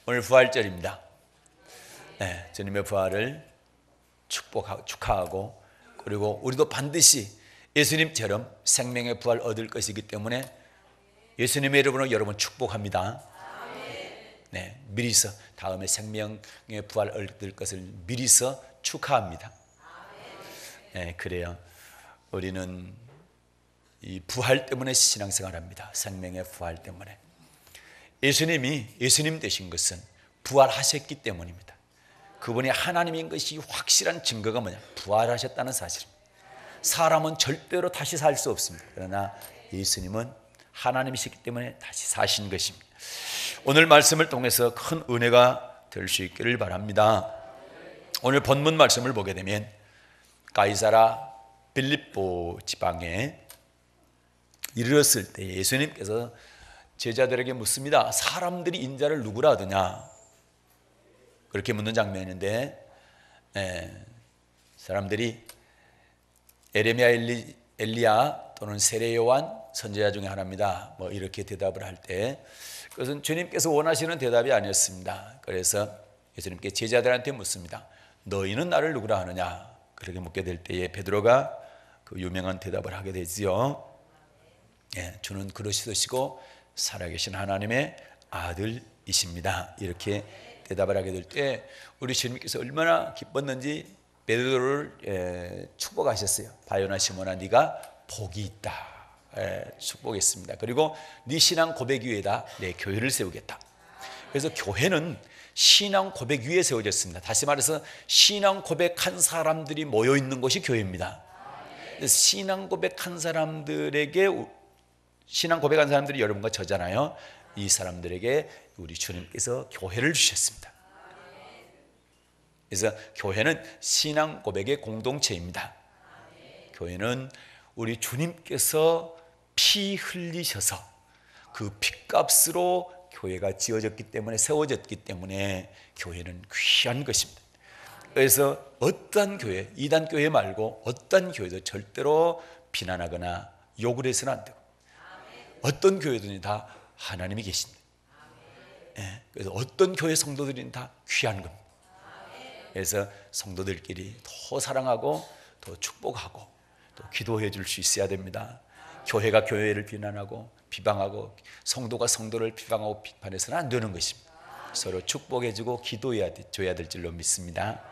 오늘 부활절입니다. 네, 주님의 부활을 축하하고, 그리고 우리도 반드시 예수님처럼 생명의 부활 얻을 것이기 때문에 예수님의 이름으로 여러분 축복합니다. 네, 미리서 다음에 생명의 부활 얻을 것을 미리서 축하합니다. 네, 그래요. 우리는 이 부활 때문에 신앙생활합니다. 생명의 부활 때문에. 예수님이 예수님 되신 것은 부활하셨기 때문입니다. 그분이 하나님인 것이 확실한 증거가 뭐냐? 부활하셨다는 사실입니다. 사람은 절대로 다시 살 수 없습니다. 그러나 예수님은 하나님이시기 때문에 다시 사신 것입니다. 오늘 말씀을 통해서 큰 은혜가 될 수 있기를 바랍니다. 오늘 본문 말씀을 보게 되면 가이사라 빌립보 지방에 이르렀을 때 예수님께서 제자들에게 묻습니다. 사람들이 인자를 누구라 하더냐? 그렇게 묻는 장면인데, 사람들이 에레미야, 엘리야 또는 세례 요한 선지자 중에 하나입니다, 뭐 이렇게 대답을 할 때, 그것은 주님께서 원하시는 대답이 아니었습니다. 그래서 예수님께 제자들한테 묻습니다. 너희는 나를 누구라 하느냐? 그렇게 묻게 될 때에 베드로가 그 유명한 대답을 하게 되지요. 주는 그리스도시고 살아계신 하나님의 아들이십니다. 이렇게 대답을 하게 될 때 우리 주님께서 얼마나 기뻤는지 베드로를 축복하셨어요. 바요나 시몬아, 네가 복이 있다. 축복했습니다. 그리고 네 신앙 고백 위에다 내 교회를 세우겠다. 그래서 교회는 신앙 고백 위에 세워졌습니다. 다시 말해서 신앙 고백한 사람들이 모여 있는 곳이 교회입니다. 신앙 고백한 사람들에게, 신앙 고백한 사람들이 여러분과 저잖아요. 이 사람들에게 우리 주님께서 교회를 주셨습니다. 그래서 교회는 신앙 고백의 공동체입니다. 교회는 우리 주님께서 피 흘리셔서 그 핏값으로 교회가 지어졌기 때문에, 세워졌기 때문에 교회는 귀한 것입니다. 그래서 어떤 교회, 이단 교회 말고 어떤 교회도 절대로 비난하거나 욕을 해서는 안 되고, 어떤 교회들이 다 하나님이 계십니다. 그래서 어떤 교회 성도들은 다 귀한 겁니다. 그래서 성도들끼리 더 사랑하고 더 축복하고 또 기도해 줄 수 있어야 됩니다. 교회가 교회를 비난하고 비방하고 성도가 성도를 비방하고 비판해서는 안 되는 것입니다. 서로 축복해 주고 기도해야 줘야 될 줄로 믿습니다.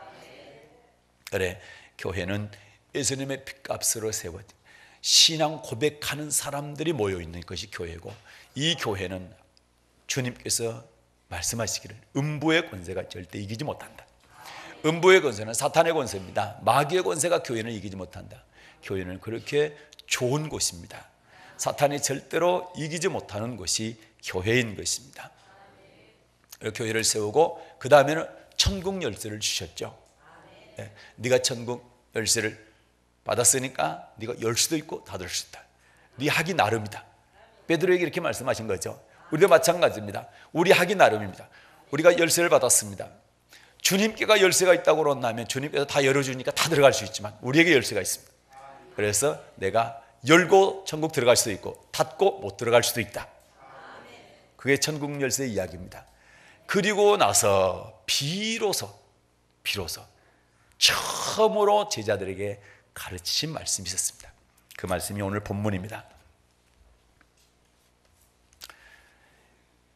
그래, 교회는 예수님의 핏값으로 세워진 신앙 고백하는 사람들이 모여 있는 것이 교회고, 이 교회는 주님께서 말씀하시기를 음부의 권세가 절대 이기지 못한다. 음부의 권세는 사탄의 권세입니다. 마귀의 권세가 교회는 이기지 못한다. 교회는 그렇게 좋은 곳입니다. 사탄이 절대로 이기지 못하는 곳이 교회인 것입니다. 교회를 세우고 그 다음에는 천국 열쇠를 주셨죠. 네가 천국 열쇠를 받았으니까 네가 열 수도 있고 닫을 수 있다. 네 하기 나름이다. 베드로에게 이렇게 말씀하신 거죠. 우리도 마찬가지입니다. 우리 하기 나름입니다. 우리가 열쇠를 받았습니다. 주님께가 열쇠가 있다고 그런다면 주님께서 다 열어주니까 다 들어갈 수 있지만 우리에게 열쇠가 있습니다. 그래서 내가 열고 천국 들어갈 수도 있고 닫고 못 들어갈 수도 있다. 그게 천국 열쇠의 이야기입니다. 그리고 나서 비로소 처음으로 제자들에게 가르치신 말씀이 있었습니다. 그 말씀이 오늘 본문입니다.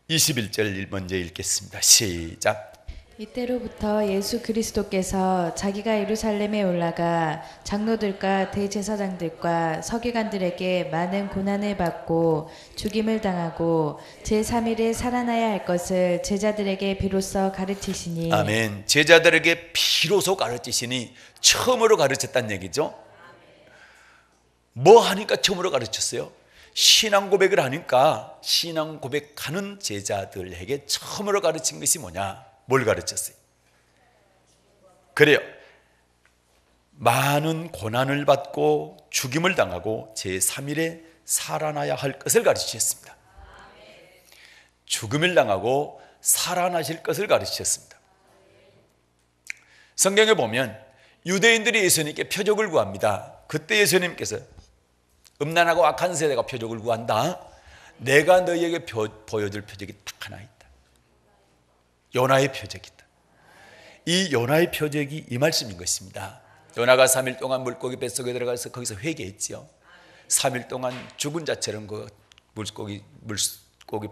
21절 먼저 읽겠습니다. 시작. 이때로부터 예수 그리스도께서 자기가 예루살렘에 올라가 장로들과 대제사장들과 서기관들에게 많은 고난을 받고 죽임을 당하고 제3일에 살아나야 할 것을 제자들에게 비로소 가르치시니. 아멘. 제자들에게 비로소 가르치시니 처음으로 가르쳤다는 얘기죠. 뭐 하니까 처음으로 가르쳤어요? 신앙 고백을 하니까 신앙 고백하는 제자들에게 처음으로 가르친 것이 뭐냐? 뭘 가르쳤어요? 그래요. 많은 고난을 받고 죽임을 당하고 제3일에 살아나야 할 것을 가르치셨습니다. 죽음을 당하고 살아나실 것을 가르치셨습니다. 성경에 보면 유대인들이 예수님께 표적을 구합니다. 그때 예수님께서 음란하고 악한 세대가 표적을 구한다. 내가 너희에게 보여줄 표적이 딱 하나 있다. 요나의 표적이다. 이 요나의 표적이 이 말씀인 것입니다. 요나가 3일 동안 물고기 뱃속에 들어가서 거기서 회개했죠. 3일 동안 죽은 자처럼 그 물고기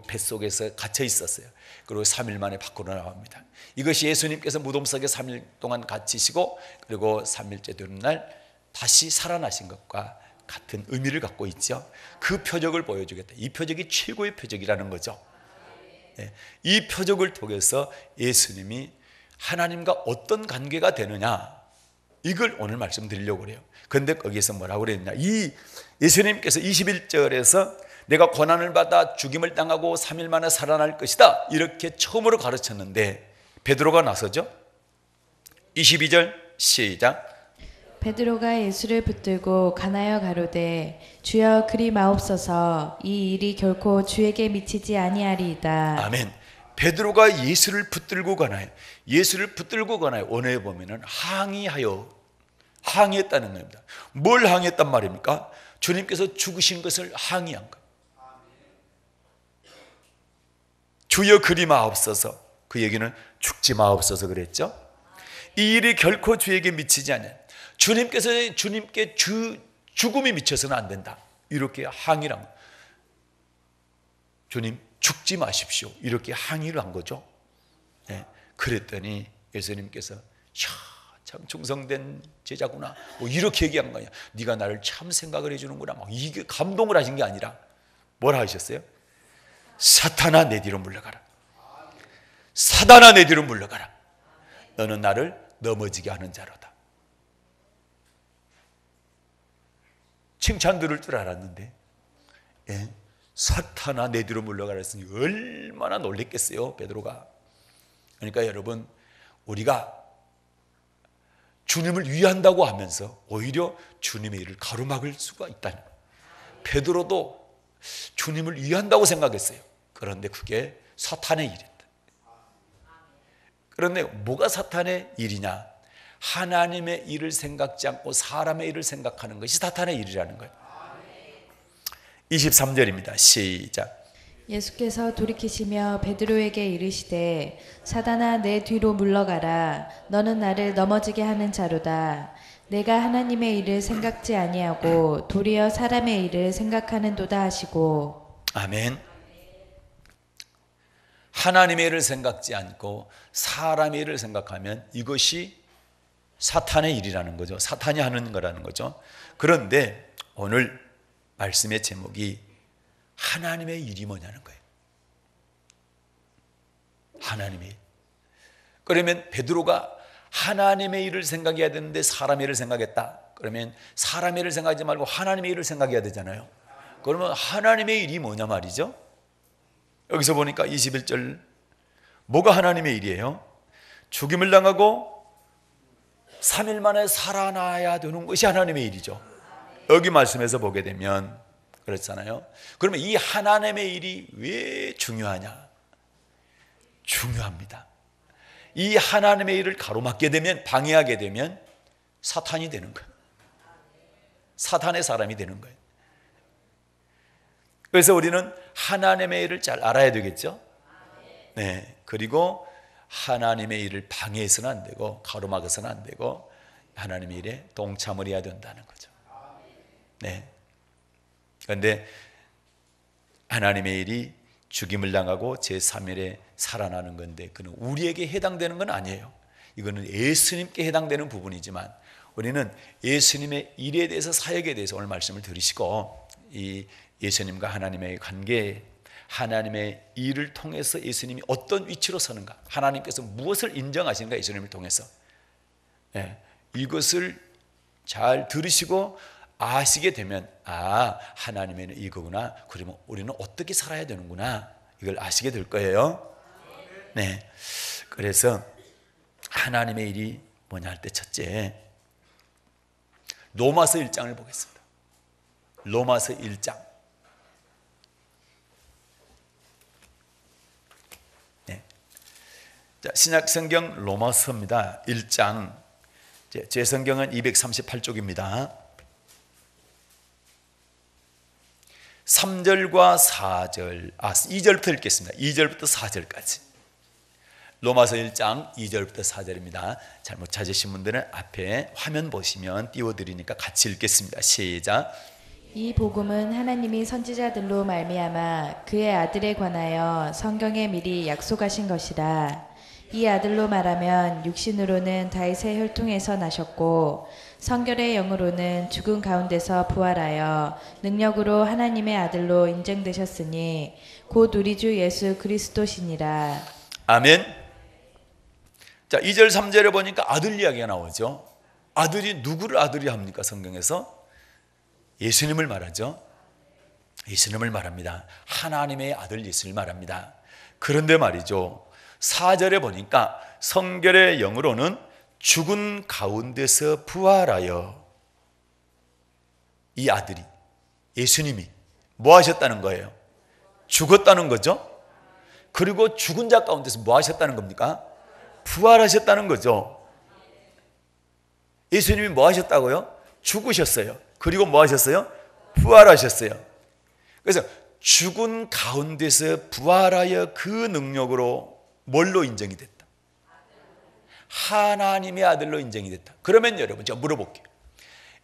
뱃속에서 갇혀 있었어요. 그리고 3일 만에 밖으로 나옵니다. 이것이 예수님께서 무덤 속에 3일 동안 갇히시고 그리고 3일째 되는 날 다시 살아나신 것과 같은 의미를 갖고 있죠. 그 표적을 보여주겠다. 이 표적이 최고의 표적이라는 거죠. 이 표적을 통해서 예수님이 하나님과 어떤 관계가 되느냐, 이걸 오늘 말씀드리려고 그래요. 그런데 거기에서 뭐라고 그랬냐, 이 예수님께서 21절에서 내가 고난을 받아 죽임을 당하고 3일 만에 살아날 것이다, 이렇게 처음으로 가르쳤는데 베드로가 나서죠. 22절 시작. 베드로가 예수를 붙들고 가나여 가로되 주여 그리 마옵소서, 이 일이 결코 주에게 미치지 아니하리이다. 아멘. 베드로가 예수를 붙들고 가나요. 예수를 붙들고 가나요. 원어에 보면은 항의했다는 겁니다. 뭘 항의했단 말입니까? 주님께서 죽으신 것을 항의한 거예요. 주여 그리 마옵소서. 그 얘기는 죽지 마옵소서 그랬죠. 이 일이 결코 주에게 미치지 않아요. 주님께 죽음이 미쳐서는 안 된다, 이렇게 항의를 한 거예요. 주님 죽지 마십시오, 이렇게 항의를 한 거죠. 네. 그랬더니 예수님께서 참 충성된 제자구나, 뭐 이렇게 얘기한 거예요. 네가 나를 참 생각을 해주는구나, 막 이게 감동을 하신 게 아니라 뭐라 하셨어요? 사탄아 내 뒤로 물러가라. 사단아 내 뒤로 물러가라. 너는 나를 넘어지게 하는 자로다. 칭찬 들을 줄 알았는데, 사탄아 내 뒤로 물러가라 했으니 얼마나 놀랬겠어요, 베드로가. 그러니까 여러분, 우리가 주님을 위한다고 하면서 오히려 주님의 일을 가로막을 수가 있다는 거예요. 베드로도 주님을 위한다고 생각했어요. 그런데 그게 사탄의 일이었다. 그런데 뭐가 사탄의 일이냐? 하나님의 일을 생각지 않고 사람의 일을 생각하는 것이 사탄의 일이라는 거예요. 23절입니다. 시작. 예수께서 돌이키시며 베드로에게 이르시되 사단아 내 뒤로 물러가라. 너는 나를 넘어지게 하는 자로다. 내가 하나님의 일을 생각지 아니하고 도리어 사람의 일을 생각하는도다 하시고. 아멘. 하나님의 일을 생각지 않고 사람의 일을 생각하면 이것이 사탄의 일이라는 거죠. 사탄이 하는 거라는 거죠. 그런데 오늘 말씀의 제목이 하나님의 일이 뭐냐는 거예요. 하나님의 일. 그러면 베드로가 하나님의 일을 생각해야 되는데 사람의 일을 생각했다. 그러면 사람의 일을 생각하지 말고 하나님의 일을 생각해야 되잖아요. 그러면 하나님의 일이 뭐냐 말이죠. 여기서 보니까 21절, 뭐가 하나님의 일이에요? 죽임을 당하고 3일 만에 살아나야 되는 것이 하나님의 일이죠. 여기 말씀에서 보게 되면 그렇잖아요. 그러면 이 하나님의 일이 왜 중요하냐? 중요합니다. 이 하나님의 일을 가로막게 되면, 방해하게 되면 사탄이 되는 거예요. 사탄의 사람이 되는 거예요. 그래서 우리는 하나님의 일을 잘 알아야 되겠죠. 네. 그리고 하나님의 일을 방해해서는 안 되고 가로막아서는 안 되고 하나님의 일에 동참을 해야 된다는 거죠. 네. 그런데 하나님의 일이 죽임을 당하고 제3일에 살아나는 건데 그는 우리에게 해당되는 건 아니에요. 이거는 예수님께 해당되는 부분이지만 우리는 예수님의 일에 대해서, 사역에 대해서 오늘 말씀을 들으시고 이 예수님과 하나님의 관계, 하나님의 일을 통해서 예수님이 어떤 위치로 서는가, 하나님께서 무엇을 인정하시는가, 예수님을 통해서 이것을 잘 들으시고 아시게 되면 하나님의 이거구나, 그러면 우리는 어떻게 살아야 되는구나, 이걸 아시게 될 거예요. 네. 그래서 하나님의 일이 뭐냐 할 때 첫째, 로마서 1장을 보겠습니다. 로마서 1장. 네. 자, 신약 성경 로마서입니다. 1장. 제 성경은 238쪽입니다. 3절과 4절, 2절부터 읽겠습니다. 2절부터 4절까지. 로마서 1장 2절부터 4절입니다. 잘못 찾으신 분들은 앞에 화면 보시면 띄워드리니까 같이 읽겠습니다. 시작. 이 복음은 하나님이 선지자들로 말미암아 그의 아들에 관하여 성경에 미리 약속하신 것이라. 이 아들로 말하면 육신으로는 다윗의 혈통에서 나셨고 성결의 영으로는 죽은 가운데서 부활하여 능력으로 하나님의 아들로 인정되셨으니 곧 우리 주 예수 그리스도시니라. 아멘. 자, 2절 3절에 보니까 아들 이야기가 나오죠. 아들이 누구를 아들이 합니까? 성경에서 예수님을 말하죠. 예수님을 말합니다. 하나님의 아들 예수님을 말합니다. 그런데 말이죠, 4절에 보니까 성결의 영으로는 죽은 가운데서 부활하여, 이 아들이 예수님이 뭐 하셨다는 거예요? 죽었다는 거죠. 그리고 죽은 자 가운데서 뭐 하셨다는 겁니까? 부활하셨다는 거죠. 예수님이 뭐 하셨다고요? 죽으셨어요. 그리고 뭐 하셨어요? 부활하셨어요. 그래서 죽은 가운데서 부활하여 그 능력으로 뭘로 인정이 됐다? 하나님의 아들로 인정이 됐다. 그러면 여러분, 제가 물어볼게요.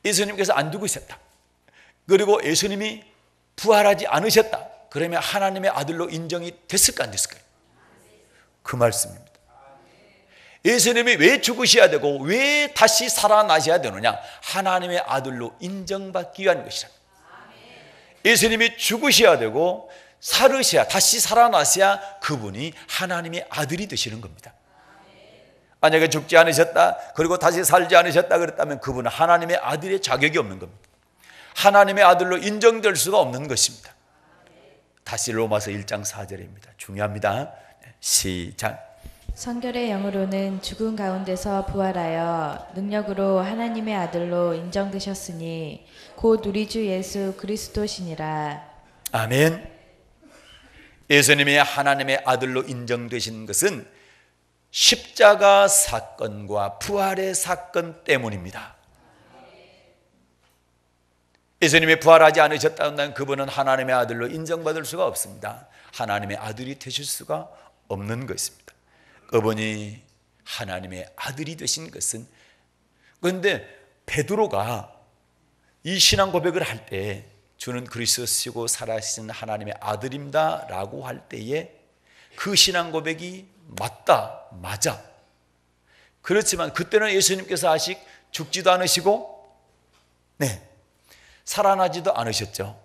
예수님께서 안 죽으셨다, 그리고 예수님이 부활하지 않으셨다, 그러면 하나님의 아들로 인정이 됐을까 안 됐을까요? 그 말씀입니다. 예수님이 왜 죽으셔야 되고 왜 다시 살아나셔야 되느냐? 하나님의 아들로 인정받기 위한 것이라. 예수님이 죽으셔야 되고 살으셔야, 다시 살아나셔야 그분이 하나님의 아들이 되시는 겁니다. 만약에 죽지 않으셨다, 그리고 다시 살지 않으셨다 그랬다면 그분은 하나님의 아들의 자격이 없는 겁니다. 하나님의 아들로 인정될 수가 없는 것입니다. 다시 로마서 1장 4절입니다. 중요합니다. 시작. 성결의 영으로는 죽은 가운데서 부활하여 능력으로 하나님의 아들로 인정되셨으니 곧 우리 주 예수 그리스도시니라. 아멘. 예수님이 하나님의 아들로 인정되신 것은 십자가 사건과 부활의 사건 때문입니다. 예수님이 부활하지 않으셨다면 그분은 하나님의 아들로 인정받을 수가 없습니다. 하나님의 아들이 되실 수가 없는 것입니다. 그분이 하나님의 아들이 되신 것은, 그런데 베드로가 이 신앙 고백을 할 때 주는 그리스도시고 살아계신 하나님의 아들입니다 라고 할 때에 그 신앙 고백이 맞아. 그렇지만 그때는 예수님께서 아직 죽지도 않으시고 살아나지도 않으셨죠.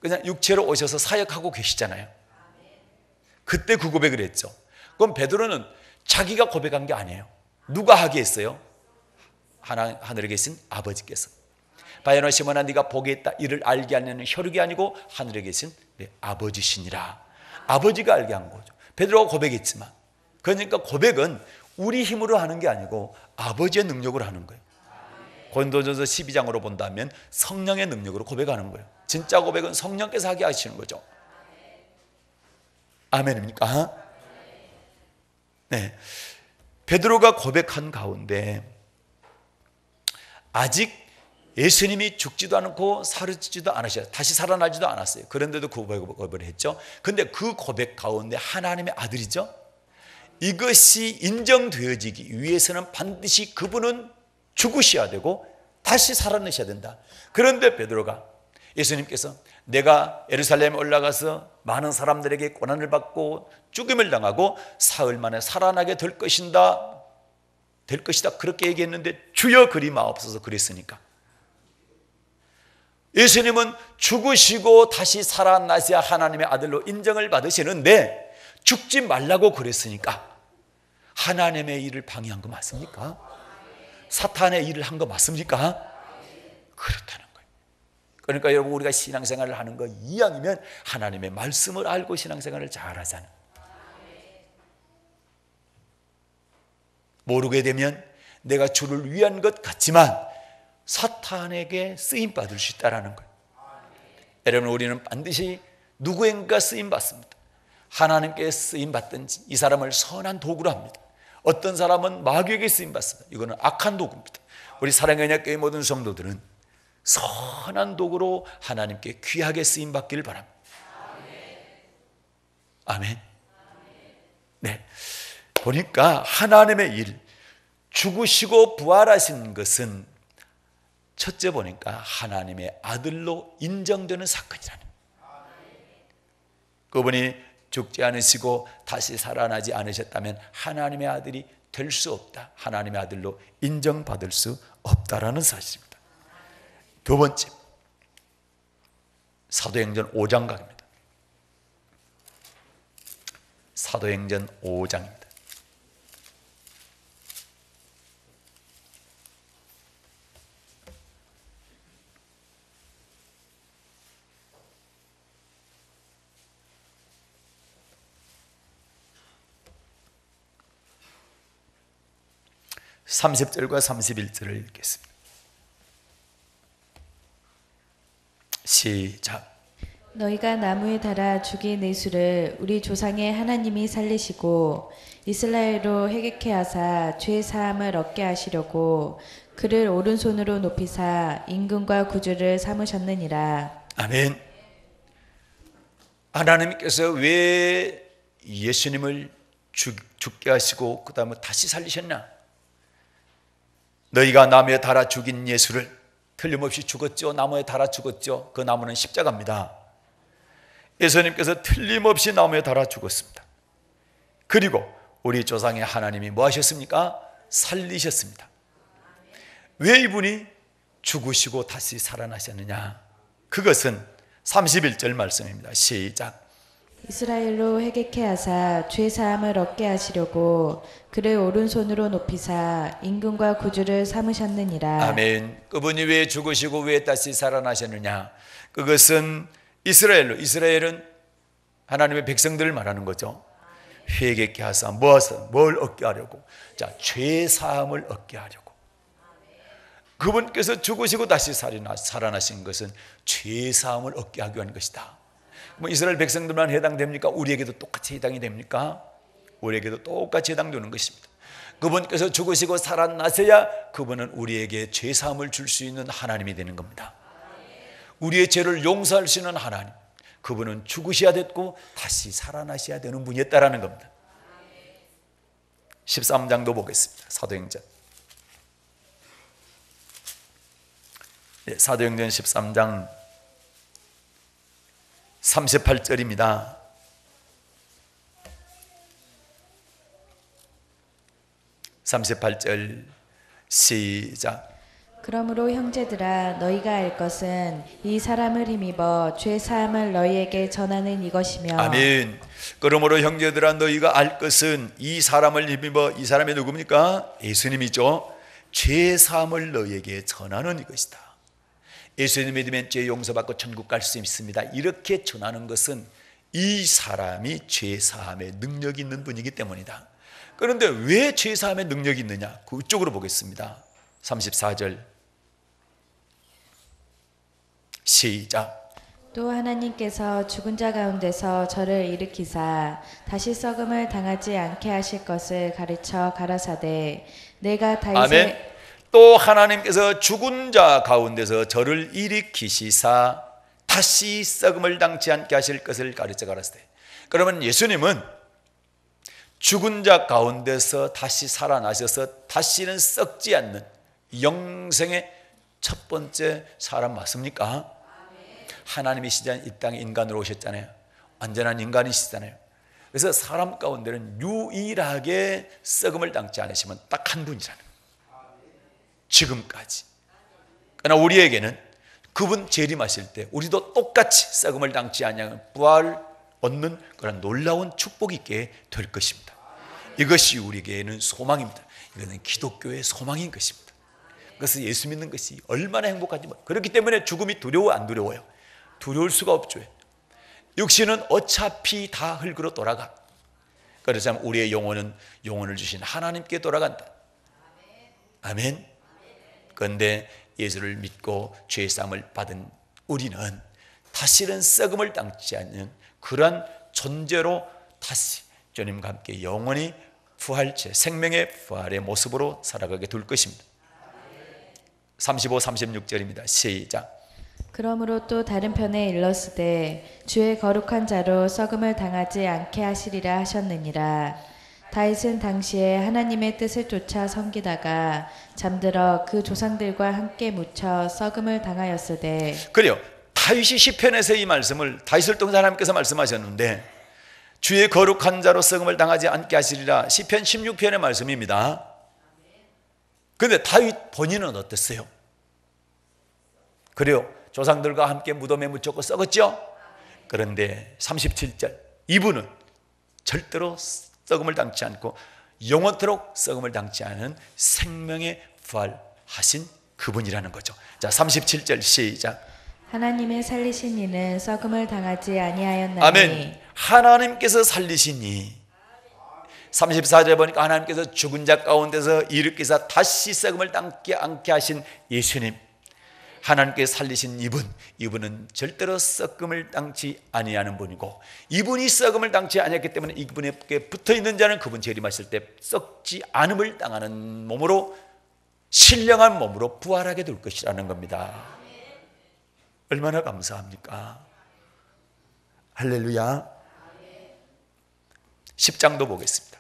그냥 육체로 오셔서 사역하고 계시잖아요. 그때 그 고백을 했죠. 그럼 베드로는 자기가 고백한 게 아니에요. 누가 하게 했어요? 하늘에 계신 아버지께서. 바요나 시몬아, 네가 복이 있다, 이를 알게 하는 혈육이 아니고 하늘에 계신 내 아버지시니라. 아버지가 알게 한 거죠. 베드로가 고백했지만, 그러니까 고백은 우리 힘으로 하는 게 아니고 아버지의 능력으로 하는 거예요. 고린도전서 12장으로 본다면 성령의 능력으로 고백하는 거예요. 진짜 고백은 성령께서 하게 하시는 거죠. 아멘입니까? 네. 베드로가 고백한 가운데 아직 예수님이 죽지도 않고 살아지지도 않으셨어요. 다시 살아나지도 않았어요. 그런데도 그 고백을 했죠. 그런데 그 고백 가운데 하나님의 아들이죠. 이것이 인정되어지기 위해서는 반드시 그분은 죽으셔야 되고 다시 살아나셔야 된다. 그런데 베드로가, 예수님께서 내가 예루살렘에 올라가서 많은 사람들에게 고난을 받고 죽임을 당하고 사흘 만에 살아나게 될 것이다 그렇게 얘기했는데 주여 그리 마옵소서 그랬으니까, 예수님은 죽으시고 다시 살아나셔야 하나님의 아들로 인정을 받으시는데 죽지 말라고 그랬으니까 하나님의 일을 방해한 거 맞습니까? 사탄의 일을 한 거 맞습니까? 그렇다는 거예요. 그러니까 여러분, 우리가 신앙생활을 하는 거 이왕이면 하나님의 말씀을 알고 신앙생활을 잘 하잖아요. 모르게 되면 내가 주를 위한 것 같지만 사탄에게 쓰임받을 수 있다는 거예요. 여러분, 우리는 반드시 누구인가 쓰임받습니다. 하나님께 쓰임받든 이 사람을 선한 도구로 합니다. 어떤 사람은 마귀에게 쓰임받습니다. 이거는 악한 도구입니다. 우리 사랑의 언약교회 모든 성도들은 선한 도구로 하나님께 귀하게 쓰임받기를 바랍니다. 아멘. 네, 보니까 하나님의 일, 죽으시고 부활하신 것은 첫째 보니까 하나님의 아들로 인정되는 사건이라는, 그분이 죽지 않으시고 다시 살아나지 않으셨다면 하나님의 아들이 될 수 없다, 하나님의 아들로 인정받을 수 없다라는 사실입니다. 두 번째, 사도행전 5장 각입니다. 사도행전 5장입니다. (30절과 31절을) 읽겠습니다. 시작. 너희가 나무에 달아 죽인 예수를 우리 조상의 하나님이 살리시고 이스라엘로 회개케 하사 죄 사함을 얻게 하시려고 그를 오른손으로 높이사 임금과 구주를 삼으셨느니라. 아멘. 하나님께서 왜 예수님을 죽게 하시고 그 다음에 다시 살리셨나? 너희가 나무에 달아 죽인 예수를, 틀림없이 죽었죠. 나무에 달아 죽었죠. 그 나무는 십자가입니다. 예수님께서 틀림없이 나무에 달아 죽었습니다. 그리고 우리 조상의 하나님이 뭐 하셨습니까? 살리셨습니다. 왜 이분이 죽으시고 다시 살아나셨느냐? 그것은 31절 말씀입니다. 시작. 이스라엘로 회개케 하사 죄 사함을 얻게 하시려고 그를 오른손으로 높이사 임금과 구주를 삼으셨느니라. 아멘. 그분이 왜 죽으시고 왜 다시 살아나셨느냐? 그것은 이스라엘은 하나님의 백성들을 말하는 거죠. 회개케 하사 뭘 얻게 하려고? 자, 죄 사함을 얻게 하려고. 그분께서 죽으시고 다시 살아나신 것은 죄 사함을 얻게 하기 위한 것이다. 뭐 이스라엘 백성들만 해당됩니까? 우리에게도 똑같이 해당이 됩니까? 우리에게도 똑같이 해당되는 것입니다. 그분께서 죽으시고 살아나셔야 그분은 우리에게 죄 사함을 줄 수 있는 하나님이 되는 겁니다. 우리의 죄를 용서할 수 있는 하나님, 그분은 죽으셔야 됐고 다시 살아나셔야 되는 분이었다라는 겁니다. 13장도 보겠습니다. 사도행전. 사도행전 13장 38절입니다. (38절) 시작. 그러므로 형제들아 너희가 알 것은 이 사람을 힘입어 죄 사함을 너희에게 전하는 이것이며. 아멘. 그러므로 형제들아 너희가 알 것은 이 사람을 힘입어, 이 사람이 누굽니까? 예수님이죠. 죄 사함을 너희에게 전하는 이것이다. 예수님 믿으면 죄 용서받고 천국 갈 수 있습니다. 이렇게 전하는 것은 이 사람이 죄 사함의 능력이 있는 분이기 때문이다. 그런데 왜 죄 사함의 능력이 있느냐? 그쪽으로 보겠습니다. 34절 시작. 또 하나님께서 죽은 자 가운데서 저를 일으키사 다시 썩음을 당하지 않게 하실 것을 가르쳐 가라사대 내가 다윗의. 아멘. 또 하나님께서 죽은 자 가운데서 저를 일으키시사 다시 썩음을 당치 않게 하실 것을 가르쳐 가라사대. 그러면 예수님은 죽은 자 가운데서 다시 살아나셔서 다시는 썩지 않는 영생의 첫 번째 사람 맞습니까? 하나님이시지 이 땅에 인간으로 오셨잖아요. 완전한 인간이시잖아요. 그래서 사람 가운데는 유일하게 썩음을 당치 않으시면 딱 한 분이라는 거예요. 지금까지. 그러나 우리에게는 그분 재림하실 때 우리도 똑같이 썩음을 당치 않는 부활 얻는 그런 놀라운 축복이 있게 될 것입니다. 이것이 우리에게는 소망입니다. 이것은 기독교의 소망인 것입니다. 그래서 예수 믿는 것이 얼마나 행복한지. 그렇기 때문에 죽음이 두려워 안 두려워요? 두려울 수가 없죠. 육신은 어차피 다 흙으로 돌아가. 그래서 우리의 영혼을 주신 하나님께 돌아간다. 아멘. 그런데 예수를 믿고 죄사함을 받은 우리는 다시는 썩음을 당치 않는 그러한 존재로 다시 주님과 함께 영원히 부활체, 생명의 부활의 모습으로 살아가게 될 것입니다. 35, 36절입니다. 시작. 그러므로 또 다른 편에 일렀으되 주의 거룩한 자로 썩음을 당하지 않게 하시리라 하셨느니라. 다윗은 당시에 하나님의 뜻을 쫓아 섬기다가 잠들어 그 조상들과 함께 묻혀 썩음을 당하였으되. 그래요. 다윗이 시편에서 이 말씀을 다윗을 통해서 하나님께서 말씀하셨는데 주의 거룩한 자로 썩음을 당하지 않게 하시리라. 시편 16편의 말씀입니다. 그런데 다윗 본인은 어땠어요? 그래요. 조상들과 함께 무덤에 묻혔고 썩었죠. 그런데 37절 이분은 절대로 썩음을 당치 않고 영원토록 썩음을 당치 않은 생명의 부활하신 그분이라는 거죠. 자, 37절 시작. 하나님의 살리신 이는 썩음을 당하지 아니하였나니. 아멘. 하나님께서 살리신 이. 34절에 보니까 하나님께서 죽은 자 가운데서 일으키사 다시 썩음을 당치 않게 하신 예수님, 하나님께서 살리신 이분은 절대로 썩음을 당치 아니하는 분이고, 이분이 썩음을 당치 아니했기 때문에 이분에게 붙어있는 자는 그분 재림하실 때 썩지 않음을 당하는 몸으로, 신령한 몸으로 부활하게 될 것이라는 겁니다. 얼마나 감사합니까? 할렐루야. 10장도 보겠습니다.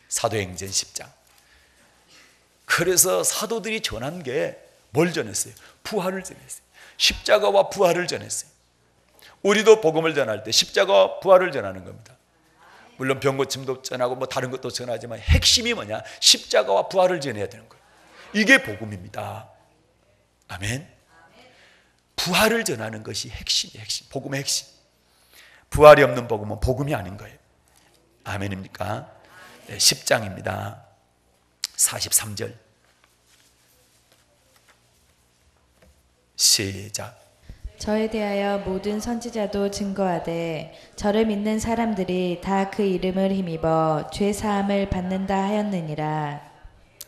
사도행전 10장. 그래서 사도들이 전한 게 뭘 전했어요? 부활을 전했어요. 십자가와 부활을 전했어요. 우리도 복음을 전할 때 십자가와 부활을 전하는 겁니다. 물론 병고침도 전하고 뭐 다른 것도 전하지만 핵심이 뭐냐? 십자가와 부활을 전해야 되는 거예요. 이게 복음입니다. 아멘. 부활을 전하는 것이 핵심이에요. 핵심. 복음의 핵심. 부활이 없는 복음은 복음이 아닌 거예요. 아멘입니까? 네, 10장입니다. 43절 시작. 저에 대하여 모든 선지자도 증거하되 저를 믿는 사람들이 다 그 이름을 힘입어 죄 사함을 받는다 하였느니라.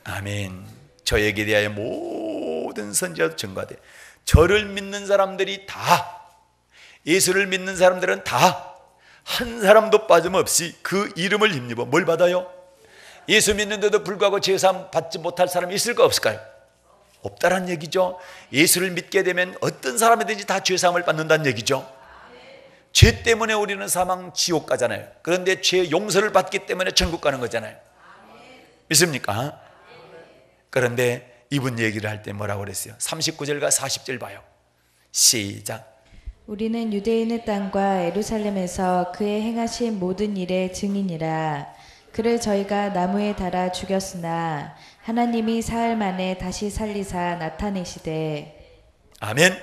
아멘. 저에게 대하여 모든 선지자도 증거하되 저를 믿는 사람들이 다, 예수를 믿는 사람들은 다 한 사람도 빠짐없이 그 이름을 힘입어 뭘 받아요? 예수 믿는데도 불구하고 죄사함 받지 못할 사람이 있을까 없을까요? 없다란 얘기죠. 예수를 믿게 되면 어떤 사람이든지 다 죄사함을 받는다는 얘기죠. 죄 때문에 우리는 사망 지옥 가잖아요. 그런데 죄 용서를 받기 때문에 천국 가는 거잖아요. 믿습니까? 그런데 이분 얘기를 할 때 뭐라고 그랬어요? 39절과 40절 봐요. 시작. 우리는 유대인의 땅과 예루살렘에서 그의 행하신 모든 일의 증인이라. 그를 저희가 나무에 달아 죽였으나 하나님이 사흘 만에 다시 살리사 나타내시되. 아멘.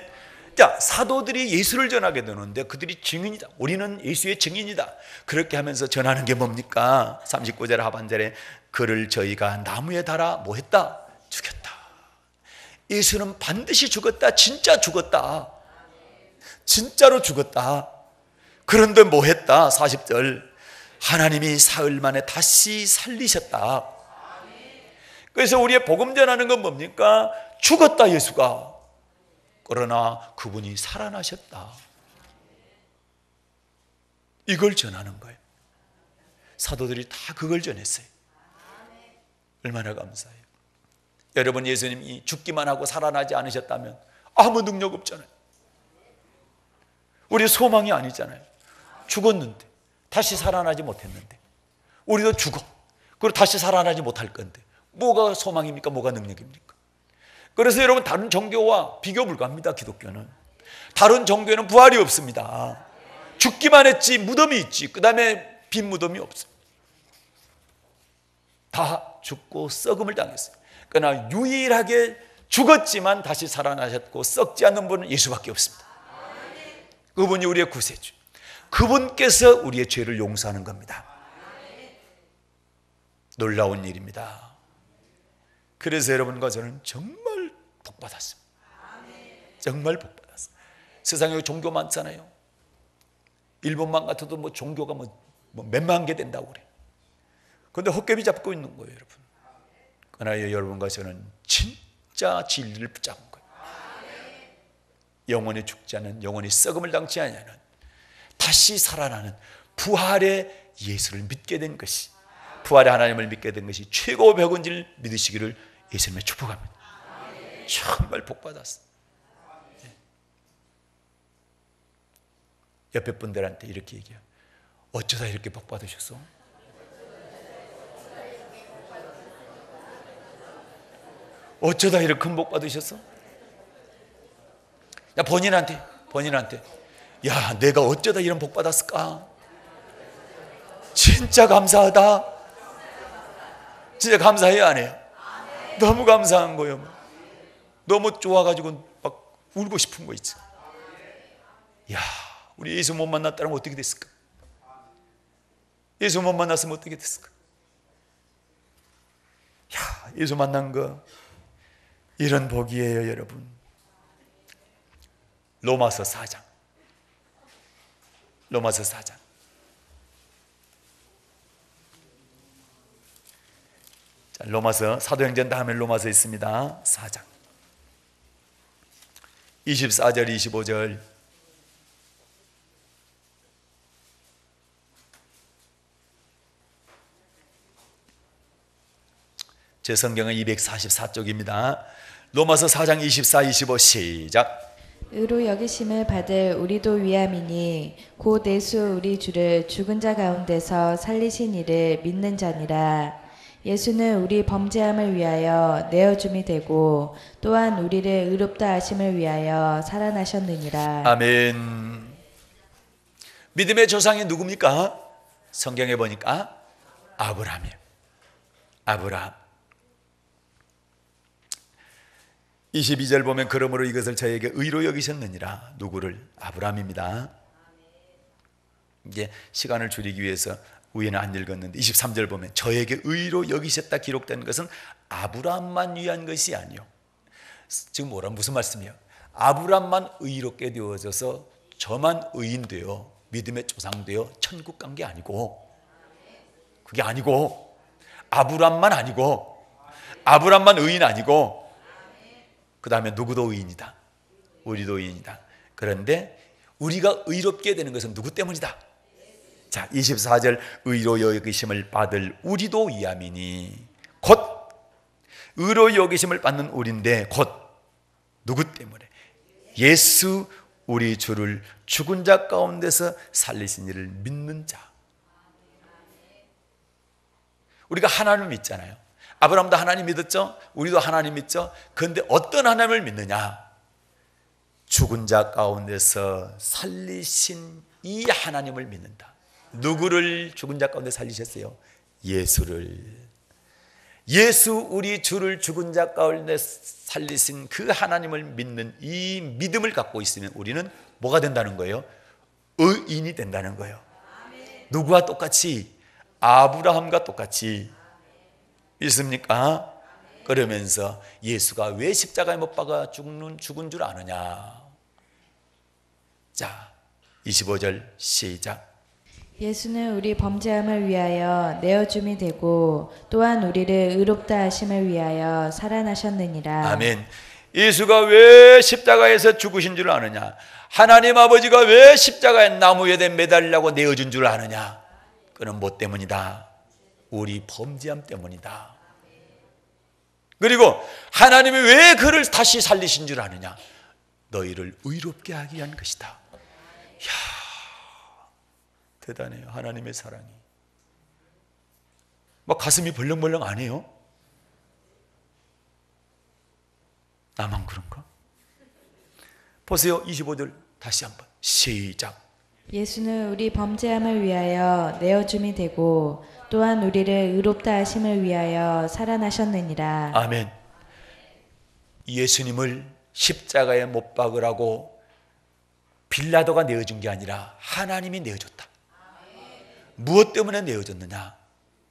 자, 사도들이 예수를 전하게 되는데 그들이 증인이다. 우리는 예수의 증인이다. 그렇게 하면서 전하는 게 뭡니까? 39절 하반절에 그를 저희가 나무에 달아 뭐 했다? 죽였다. 예수는 반드시 죽었다. 진짜 죽었다. 진짜로 죽었다. 그런데 뭐 했다? 40절 하나님이 사흘 만에 다시 살리셨다. 그래서 우리의 복음 전하는 건 뭡니까? 죽었다 예수가. 그러나 그분이 살아나셨다. 이걸 전하는 거예요. 사도들이 다 그걸 전했어요. 얼마나 감사해요. 여러분, 예수님이 죽기만 하고 살아나지 않으셨다면 아무 능력 없잖아요. 우리 소망이 아니잖아요. 죽었는데 다시 살아나지 못했는데 우리도 죽어. 그리고 다시 살아나지 못할 건데 뭐가 소망입니까? 뭐가 능력입니까? 그래서 여러분, 다른 종교와 비교 불가합니다. 기독교는. 다른 종교에는 부활이 없습니다. 죽기만 했지 무덤이 있지 그 다음에 빈 무덤이 없어요. 다 죽고 썩음을 당했어요. 그러나 유일하게 죽었지만 다시 살아나셨고 썩지 않는 분은 예수밖에 없습니다. 그분이 우리의 구세주. 그분께서 우리의 죄를 용서하는 겁니다. 놀라운 일입니다. 그래서 여러분과 저는 정말 복받았습니다. 정말 복받았어요. 세상에 종교 많잖아요. 일본만 같아도 뭐 종교가 뭐 몇만 개 된다고 그래요. 그런데 헛개비 잡고 있는 거예요, 여러분. 그러나 여러분과 저는 진짜 진리를 붙잡은 거예요. 영원히 죽지 않은, 영원히 썩음을 당치 않는, 다시 살아나는 부활의 예수를 믿게 된 것이, 부활의 하나님을 믿게 된 것이 최고 백인 줄 믿으시기를 예수님의 축복합니다. 정말 복받았어요. 옆에 분들한테 이렇게 얘기해요. 어쩌다 이렇게 복받으셨어? 어쩌다 이렇게 큰 복 받으셨어? 야, 본인한테 야, 내가 어쩌다 이런 복 받았을까? 진짜 감사하다. 진짜 감사해요, 안 해요? 너무 감사한 거예요. 너무 좋아가지고 막 울고 싶은 거 있죠. 야, 우리 예수 못 만났다면 어떻게 됐을까? 예수 못 만났으면 어떻게 됐을까? 야, 예수 만난 거 이런 복이에요, 여러분. 로마서 4장. 자, 로마서, 사도행전 다음에 로마서 있습니다. 4장 24절 25절. 제 성경은 244쪽입니다. 로마서 4장 24, 25 시작. 의로 여기심을 받을 우리도 위함이니 곧 예수 우리 주를 죽은 자 가운데서 살리신 이를 믿는 자니라. 예수는 우리 범죄함을 위하여 내어줌이 되고 또한 우리를 의롭다 하심을 위하여 살아나셨느니라. 아멘. 믿음의 조상이 누굽니까? 성경에 보니까 아브라함이에요. 아브라함. 22절 보면 그러므로 이것을 저에게 의로 여기셨느니라. 누구를? 아브라함입니다. 이제 시간을 줄이기 위해서 위에는 안 읽었는데 23절 보면 저에게 의로 여기셨다 기록된 것은 아브라함만 위한 것이 아니요. 지금 무슨 말씀이에요? 아브라함만 의롭게 되어져서 저만 의인 되어 믿음의 조상 되어 천국 간 게 아니고, 그게 아니고, 아브라함만 아니고, 아브라함만 의인 아니고, 그 다음에 누구도 의인이다. 우리도 의인이다. 그런데 우리가 의롭게 되는 것은 누구 때문이다? 자, 24절 의로 여기심을 받을 우리도 위함이니, 곧 의로 여기심을 받는 우리인데 곧 누구 때문에? 예수 우리 주를 죽은 자 가운데서 살리신 이를 믿는 자. 우리가 하나님을 믿잖아요. 아브라함도 하나님 믿었죠? 우리도 하나님 믿죠? 그런데 어떤 하나님을 믿느냐? 죽은 자 가운데서 살리신 이 하나님을 믿는다. 누구를 죽은 자 가운데 살리셨어요? 예수를. 예수 우리 주를 죽은 자 가운데 살리신 그 하나님을 믿는 이 믿음을 갖고 있으면 우리는 뭐가 된다는 거예요? 의인이 된다는 거예요. 누구와 똑같이? 아브라함과 똑같이. 믿습니까? 그러면서 예수가 왜 십자가에 못 박아 죽은 줄 아느냐? 자, 25절 시작. 예수는 우리 범죄함을 위하여 내어줌이 되고 또한 우리를 의롭다 하심을 위하여 살아나셨느니라. 아멘. 예수가 왜 십자가에서 죽으신 줄 아느냐? 하나님 아버지가 왜 십자가에 나무에 매달리려고 내어준 줄 아느냐? 그는 뭐 때문이다? 우리 범죄함 때문이다. 그리고 하나님이 왜 그를 다시 살리신 줄 아느냐? 너희를 의롭게 하기 위한 것이다. 이야, 대단해요. 하나님의 사랑이. 막 가슴이 벌렁벌렁 안 해요? 나만 그런가? 보세요. 25절 다시 한번 시작. 예수는 우리 범죄함을 위하여 내어줌이 되고 또한 우리를 의롭다 하심을 위하여 살아나셨느니라. 아멘. 예수님을 십자가에 못 박으라고 빌라도가 내어준 게 아니라 하나님이 내어줬다. 무엇 때문에 내어줬느냐?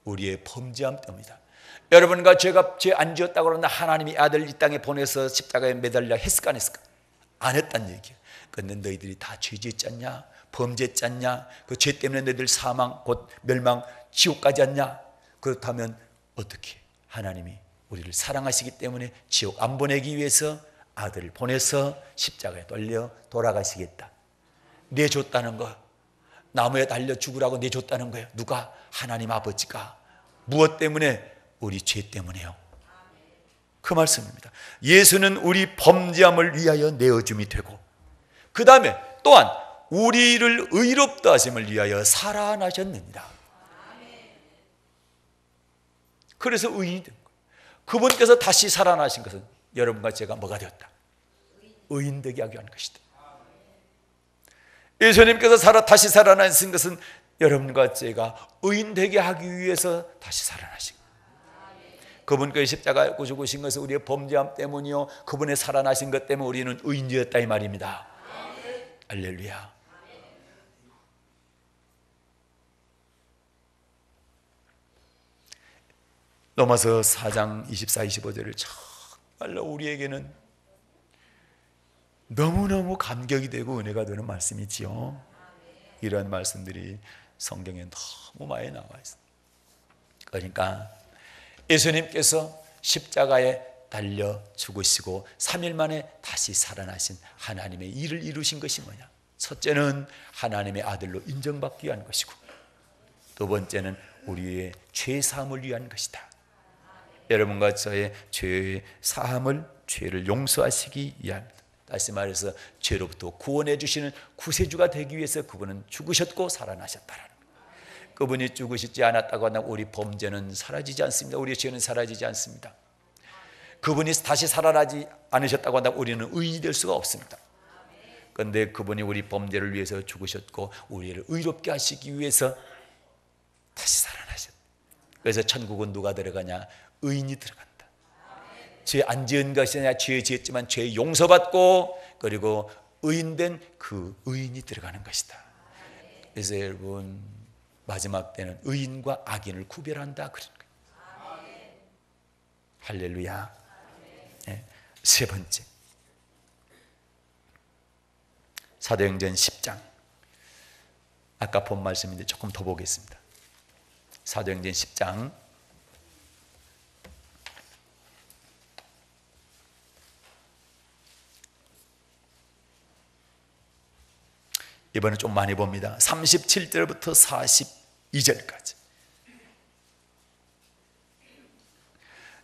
우리의 범죄함 때문이다. 여러분과 제가 죄 안 지었다고 그러나 하나님이 아들 이 땅에 보내서 십자가에 매달려 했을까 안 했을까? 안 했단 얘기예요. 그런데 너희들이 다 죄 짓지 않냐? 범죄했지 않냐? 그 죄 때문에 너희들 사망 곧 멸망 지옥 가지 않냐? 그렇다면 어떻게? 하나님이 우리를 사랑하시기 때문에 지옥 안 보내기 위해서 아들을 보내서 십자가에 돌려 돌아가시겠다. 내줬다는 거. 나무에 달려 죽으라고 내줬다는 거예요. 누가? 하나님 아버지가. 무엇 때문에? 우리 죄 때문에요. 그 말씀입니다. 예수는 우리 범죄함을 위하여 내어줌이 되고 그 다음에 또한 우리를 의롭다 하심을 위하여 살아나셨느니라. 그래서 의인이 된 거예요. 그분께서 다시 살아나신 것은 여러분과 제가 뭐가 되었다? 의인되게 하기 위한 것이다. 예수님께서 다시 살아나신 것은 여러분과 제가 의인되게 하기 위해서 다시 살아나신 것. 그분께서 십자가에 죽으신 것은 우리의 범죄함 때문이요, 그분의 살아나신 것 때문에 우리는 의인되었다 이 말입니다. 할렐루야. 로마서 4장 24, 25절을 정말로 우리에게는 너무너무 감격이 되고 은혜가 되는 말씀이지요. 이런 말씀들이 성경에 너무 많이 나와 있습니다. 그러니까 예수님께서 십자가에 달려 죽으시고 3일 만에 다시 살아나신 하나님의 일을 이루신 것이 뭐냐? 첫째는 하나님의 아들로 인정받기 위한 것이고, 두 번째는 우리의 죄 사함을 위한 것이다. 여러분과 저의 죄 사함을, 죄를 용서하시기 위함이다. 다시 말해서 죄로부터 구원해 주시는 구세주가 되기 위해서 그분은 죽으셨고 살아나셨다라는 거예요. 그분이 죽으시지 않았다고 한다면 우리 범죄는 사라지지 않습니다. 우리의 죄는 사라지지 않습니다. 그분이 다시 살아나지 않으셨다고 한다면 우리는 의인이 될 수가 없습니다. 그런데 그분이 우리 범죄를 위해서 죽으셨고 우리를 의롭게 하시기 위해서 다시 살아나셨다. 그래서 천국은 누가 들어가냐? 의인이 들어간다. 죄 안 지은 것이 아니라 죄 지었지만 죄 용서받고 그리고 의인된 그 의인이 들어가는 것이다. 그래서 여러분, 마지막 때는 의인과 악인을 구별한다 그런 거예요. 할렐루야. 네. 세 번째, 사도행전 10장. 아까 본 말씀인데 조금 더 보겠습니다. 사도행전 10장 이번에 좀 많이 봅니다. 37절부터 42절까지.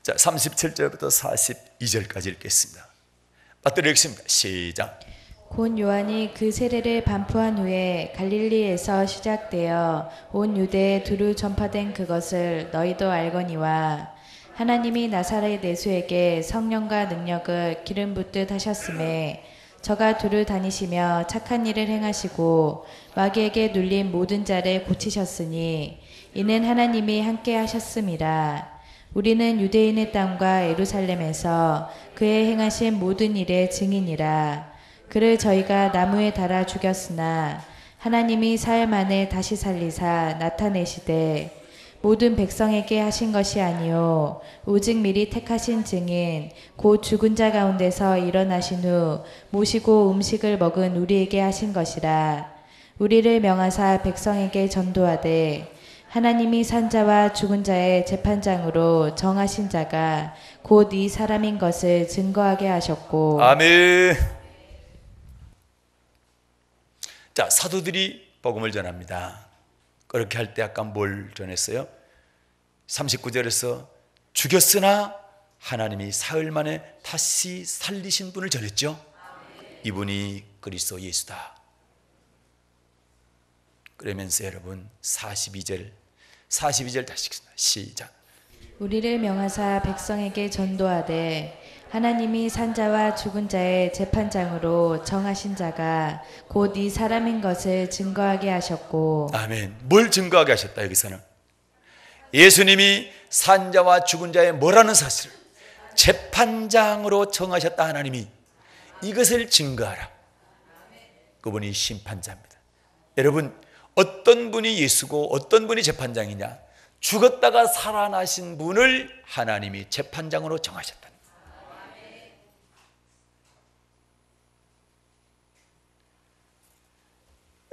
자, 37절부터 42절까지 읽겠습니다. 받들어 읽습니다. 시작. 곧 요한이 그 세례를 반포한 후에 갈릴리에서 시작되어 온 유대에 두루 전파된 그것을 너희도 알거니와, 하나님이 나사렛 예수에게 성령과 능력을 기름 붓듯 하셨음에 저가 두루 다니시며 착한 일을 행하시고 마귀에게 눌린 모든 자를 고치셨으니 이는 하나님이 함께 하셨음이라. 우리는 유대인의 땅과 예루살렘에서 그의 행하신 모든 일의 증인이라. 그를 저희가 나무에 달아 죽였으나 하나님이 사흘 만에 다시 살리사 나타내시되 모든 백성에게 하신 것이 아니요 오직 미리 택하신 증인 곧 죽은 자 가운데서 일어나신 후 모시고 음식을 먹은 우리에게 하신 것이라. 우리를 명하사 백성에게 전도하되 하나님이 산 자와 죽은 자의 재판장으로 정하신 자가 곧 이 사람인 것을 증거하게 하셨고. 아멘. 자, 사도들이 복음을 전합니다. 그렇게 할 때 아까 뭘 전했어요? 39절에서 죽였으나 하나님이 사흘 만에 다시 살리신 분을 전했죠. 이분이 그리스도 예수다. 그러면서 여러분 42절 다시 읽겠습니다. 시작. 우리를 명하사 백성에게 전도하되 하나님이 산 자와 죽은 자의 재판장으로 정하신 자가 곧 이 사람인 것을 증거하게 하셨고. 아멘. 뭘 증거하게 하셨다? 여기서는 예수님이 산 자와 죽은 자의 뭐라는 사실을 재판장으로 정하셨다. 하나님이 이것을 증거하라. 그분이 심판자입니다. 여러분, 어떤 분이 예수고 어떤 분이 재판장이냐? 죽었다가 살아나신 분을 하나님이 재판장으로 정하셨다.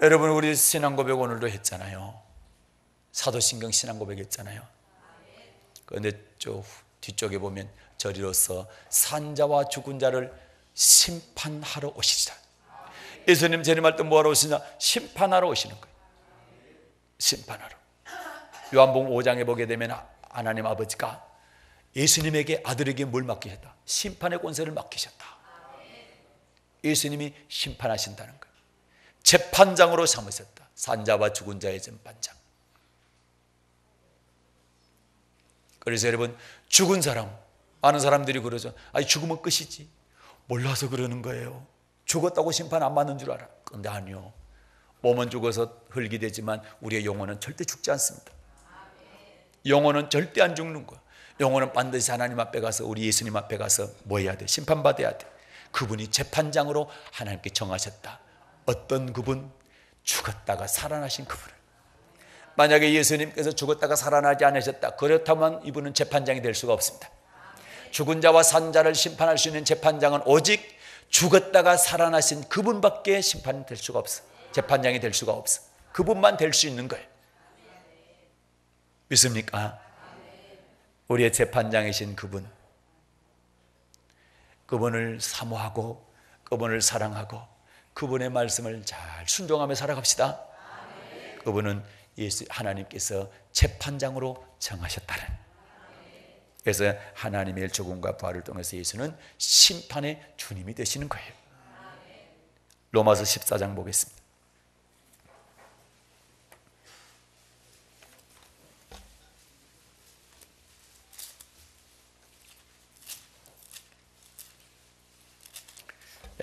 여러분, 우리 신앙고백 오늘도 했잖아요. 사도신경 신앙고백 했잖아요. 그런데 저 뒤쪽에 보면 저리로서 산자와 죽은 자를 심판하러 오시리라. 예수님 재림할 때 뭐하러 오시냐? 심판하러 오시는 거예요. 심판하러. 요한복음 5장에 보게 되면 하나님 아버지가 예수님에게 아들에게 뭘 맡기셨다? 심판의 권세를 맡기셨다. 예수님이 심판하신다는 거예요. 재판장으로 삼으셨다. 산자와 죽은 자의 재판장. 그래서 여러분, 죽은 사람, 많은 사람들이 그러죠. 아니 죽으면 끝이지. 몰라서 그러는 거예요. 죽었다고 심판 안 받는 줄 알아. 근데 아니요. 몸은 죽어서 흙이 되지만 우리의 영혼은 절대 죽지 않습니다. 영혼은 절대 안 죽는 거야. 영혼은 반드시 하나님 앞에 가서, 우리 예수님 앞에 가서 뭐 해야 돼? 심판받아야 돼. 그분이 재판장으로 하나님께 정하셨다. 어떤 그분? 죽었다가 살아나신 그분을. 만약에 예수님께서 죽었다가 살아나지 않으셨다, 그렇다면 이분은 재판장이 될 수가 없습니다. 죽은 자와 산 자를 심판할 수 있는 재판장은 오직 죽었다가 살아나신 그분밖에 심판이 될 수가 없어. 재판장이 될 수가 없어. 그분만 될 수 있는 거예요. 믿습니까? 우리의 재판장이신 그분, 그분을 사모하고 그분을 사랑하고 그분의 말씀을 잘 순종하며 살아갑시다. 그분은 예수 하나님께서 재판장으로 정하셨다는. 그래서 하나님의 죽음과 부활을 통해서 예수는 심판의 주님이 되시는 거예요. 로마서 14장 보겠습니다.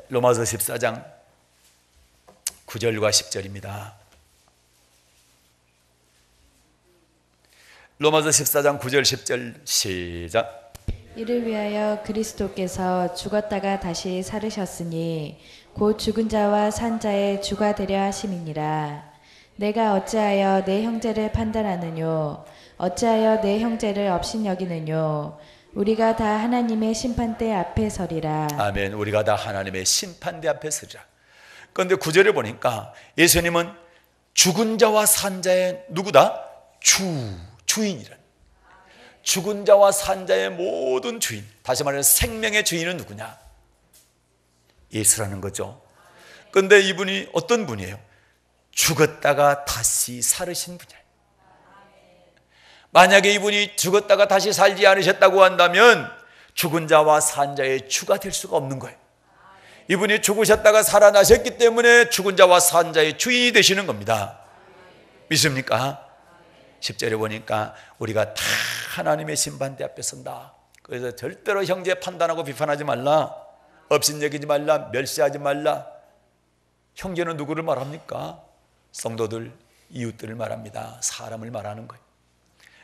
로마서 14장 9절과 10절입니다. 로마서 14장 9절 10절 시작. 이를 위하여 그리스도께서 죽었다가 다시 살으셨으니 곧 죽은 자와 산 자의 주가 되려 하심이니라. 내가 어찌하여 내 형제를 판단하느뇨? 어찌하여 내 형제를 업신여기느뇨? 우리가 다 하나님의 심판대 앞에 서리라. 아멘. 우리가 다 하나님의 심판대 앞에 서리라. 그런데 9절에 보니까 예수님은 죽은 자와 산 자의 누구다? 주인이란. 죽은 자와 산 자의 모든 주인, 다시 말해서 생명의 주인은 누구냐? 예수라는 거죠. 그런데 이분이 어떤 분이에요? 죽었다가 다시 살으신 분이에요. 만약에 이분이 죽었다가 다시 살지 않으셨다고 한다면 죽은 자와 산 자의 주가 될 수가 없는 거예요. 이분이 죽으셨다가 살아나셨기 때문에 죽은 자와 산 자의 주인이 되시는 겁니다. 믿습니까? 10절에 보니까 우리가 다 하나님의 심판대 앞에 선다. 그래서 절대로 형제 판단하고 비판하지 말라. 업신여기지 말라. 멸시하지 말라. 형제는 누구를 말합니까? 성도들, 이웃들을 말합니다. 사람을 말하는 거예요.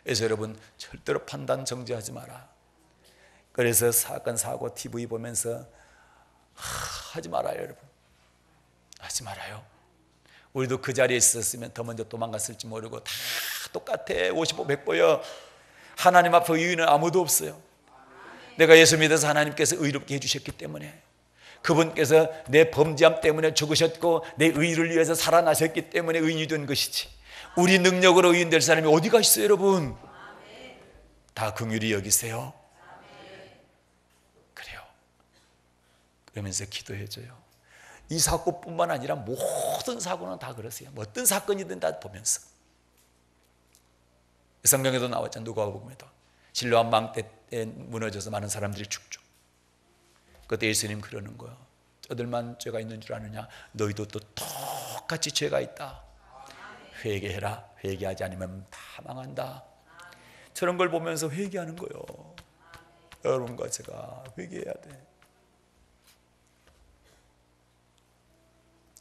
그래서 여러분 절대로 판단 정죄하지 마라. 그래서 사건 사고 TV 보면서 하지 말아요. 여러분 하지 말아요. 우리도 그 자리에 있었으면 더 먼저 도망갔을지 모르고 다 똑같아. 50보 100보여. 하나님 앞에 의인은 아무도 없어요. 내가 예수 믿어서 하나님께서 의롭게 해주셨기 때문에, 그분께서 내 범죄함 때문에 죽으셨고 내 의를 위해서 살아나셨기 때문에 의인이 된 것이지, 우리 능력으로 의인 될 사람이 어디가 있어요. 여러분 다 긍휼히 여기세요. 그래요. 그러면서 기도해줘요. 이 사건뿐만 아니라 모든 사고는 다 그러세요. 어떤 사건이든 다 보면서. 성경에도 나왔잖아요. 누가복음에도 실로암 망대 때 무너져서 많은 사람들이 죽죠. 그때 예수님 그러는 거예요. 저들만 죄가 있는 줄 아느냐? 너희도 또 똑같이 죄가 있다. 회개해라. 회개하지 않으면 다 망한다. 저런 걸 보면서 회개하는 거예요. 여러분과 제가 회개해야 돼.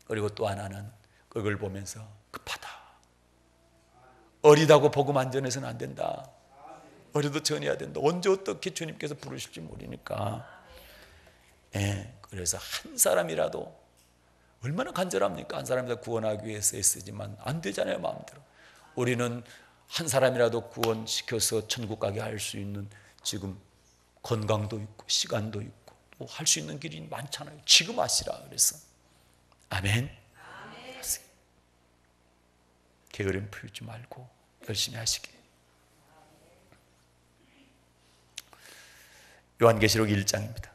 그리고 또 하나는 그걸 보면서 급하다. 어리다고 복음 안 전해서는 안 된다. 어려도 전해야 된다. 언제 어떻게 주님께서 부르실지 모르니까. 그래서 한 사람이라도, 얼마나 간절합니까? 한 사람이라도 구원하기 위해서 애쓰지만 안 되잖아요. 마음대로. 우리는 한 사람이라도 구원시켜서 천국 가게 할 수 있는 지금 건강도 있고 시간도 있고 또 할 수 있는 길이 많잖아요. 지금 하시라. 그래서 아멘. 게으름 피우지 말고 열심히 하시길. 요한계시록 1장입니다.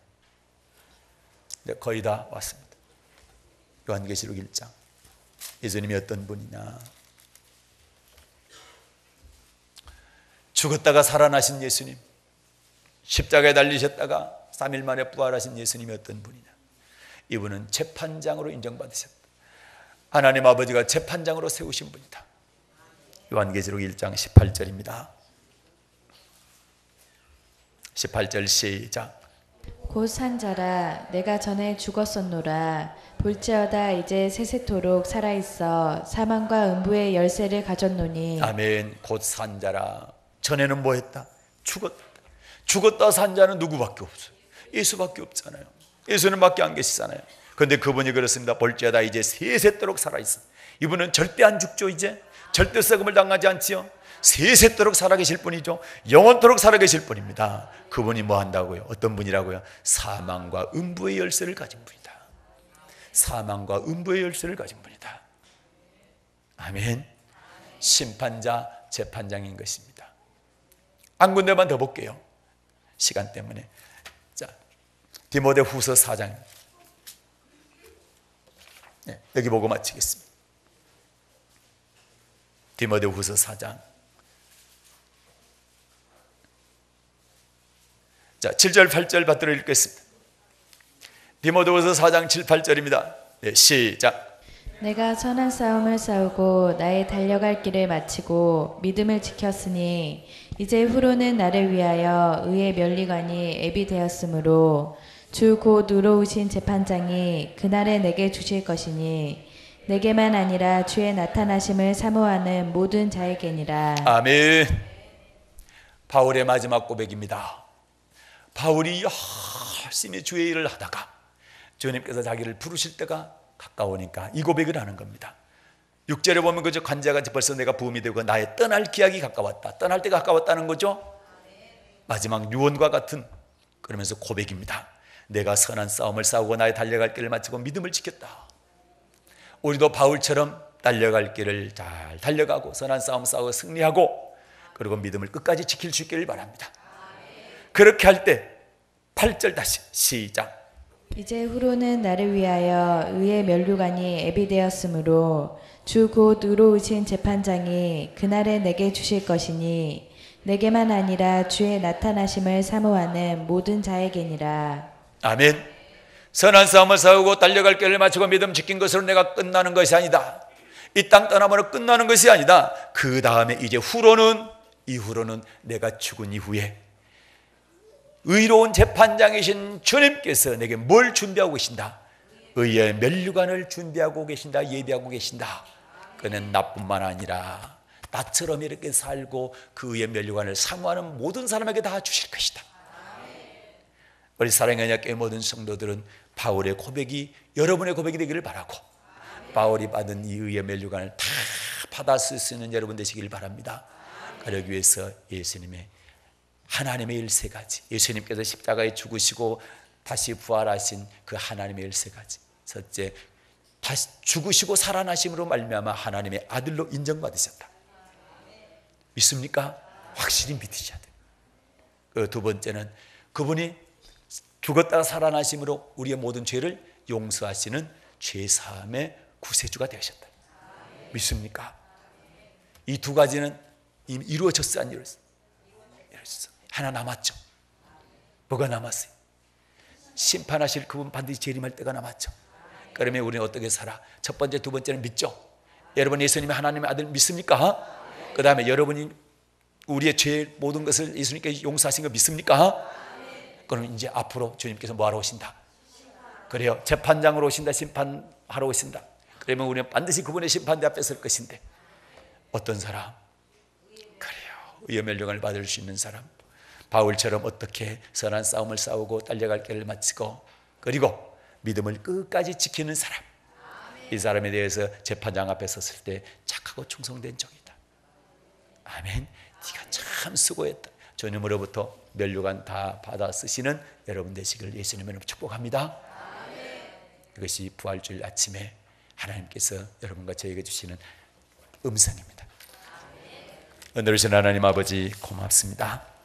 네, 거의 다 왔습니다. 요한계시록 1장. 예수님이 어떤 분이냐? 죽었다가 살아나신 예수님, 십자가에 달리셨다가 3일 만에 부활하신 예수님이 어떤 분이냐? 이분은 재판장으로 인정받으셨다. 하나님 아버지가 재판장으로 세우신 분이다. 요한계시록 1장 18절입니다. 18절 시작. 곧 산자라 내가 전에 죽었었노라 볼지어다 이제 세세토록 살아있어 사망과 음부의 열쇠를 가졌노니. 아멘. 곧 산자라. 전에는 뭐 했다? 죽었다 산 자는 누구밖에 없어요? 예수밖에 없잖아요. 예수는 밖에 안 계시잖아요. 그런데 그분이 그렇습니다. 볼지어다 이제 세세토록 살아있어. 이분은 절대 안 죽죠. 이제 절대 썩음을 당하지 않지요. 세세토록 살아계실 분이죠. 영원토록 살아계실 분입니다. 그분이 뭐 한다고요? 어떤 분이라고요? 사망과 음부의 열쇠를 가진 분이다. 사망과 음부의 열쇠를 가진 분이다. 아멘. 심판자, 재판장인 것입니다. 한 군데만 더 볼게요. 시간 때문에. 자, 디모데후서 4장. 네, 여기 보고 마치겠습니다. 디모데후서 4장. 자, 7절 8절 받들어 읽겠습니다. 디모데후서 4장 7, 8절입니다. 네, 시작. 내가 선한 싸움을 싸우고 나의 달려갈 길을 마치고 믿음을 지켰으니 이제 후로는 나를 위하여 의의 면류관이 예비되었으므로 주 곧 의로우신 재판장이 그날에 내게 주실 것이니 내게만 아니라 주의 나타나심을 사모하는 모든 자에게니라. 아멘. 바울의 마지막 고백입니다. 바울이 열심히 주의 일을 하다가 주님께서 자기를 부르실 때가 가까우니까 이 고백을 하는 겁니다. 6절에 보면 그저 관자같이 벌써 내가 부음이 되고 나의 떠날 기약이 가까웠다. 떠날 때가 가까웠다는 거죠. 마지막 유언과 같은 그러면서 고백입니다. 내가 선한 싸움을 싸우고 나의 달려갈 길을 마치고 믿음을 지켰다. 우리도 바울처럼 달려갈 길을 잘 달려가고 선한 싸움 싸우고 승리하고 그리고 믿음을 끝까지 지킬 수 있기를 바랍니다. 그렇게 할 때 8절 다시 시작. 이제 후로는 나를 위하여 의의 면류관이 예비되었으므로 주 곧 의로우신 재판장이 그날에 내게 주실 것이니 내게만 아니라 주의 나타나심을 사모하는 모든 자에게니라. 아멘. 선한 싸움을 싸우고 달려갈 길을 마치고 믿음 지킨 것으로 내가 끝나는 것이 아니다. 이 땅 떠나면 끝나는 것이 아니다. 그 다음에 이제 이후로는 내가 죽은 이후에 의로운 재판장이신 주님께서 내게 뭘 준비하고 계신다? 의의 면류관을 준비하고 계신다. 예비하고 계신다. 그는 나뿐만 아니라 나처럼 이렇게 살고 그 의의 면류관을 사모하는 모든 사람에게 다 주실 것이다. 우리 사랑의 언약교회 모든 성도들은 바울의 고백이 여러분의 고백이 되기를 바라고 바울이 받은 이 의의 면류관을 다 받아 쓸 수 있는 여러분 되시기를 바랍니다. 그러기 위해서 예수님의 하나님의 13가지, 예수님께서 십자가에 죽으시고 다시 부활하신 그 하나님의 13가지. 첫째, 다시 죽으시고 살아나심으로 말미암아 하나님의 아들로 인정받으셨다. 믿습니까? 확실히 믿으셔야 돼요. 그 두 번째는 그분이 죽었다가 살아나심으로 우리의 모든 죄를 용서하시는 죄사함의 구세주가 되셨다. 믿습니까? 이 두 가지는 이미 이루어졌어, 안 이루어졌어? 하나 남았죠. 뭐가 남았어요? 심판하실 그분 반드시 재림할 때가 남았죠. 그러면 우리는 어떻게 살아? 첫 번째, 두 번째는 믿죠. 여러분 예수님이 하나님의 아들 믿습니까? 그 다음에 여러분이 우리의 죄 모든 것을 예수님께 용서하신 거 믿습니까? 그럼 이제 앞으로 주님께서 뭐하러 오신다? 그래요. 재판장으로 오신다. 심판하러 오신다. 그러면 우리는 반드시 그분의 심판대 앞에 설 것인데 어떤 사람? 그래요. 의의 면류관을 받을 수 있는 사람. 바울처럼 어떻게 선한 싸움을 싸우고 달려갈 길을 마치고 그리고 믿음을 끝까지 지키는 사람. 이 사람에 대해서 재판장 앞에 섰을 때 착하고 충성된 종이다. 아멘. 네가 참 수고했다. 주님으로부터 면류관 다 받아 쓰시는 여러분 되시길 예수님으로 축복합니다. 이것이 부활주일 아침에 하나님께서 여러분과 저에게 주시는 음성입니다. 오늘 오신 하나님 아버지 고맙습니다.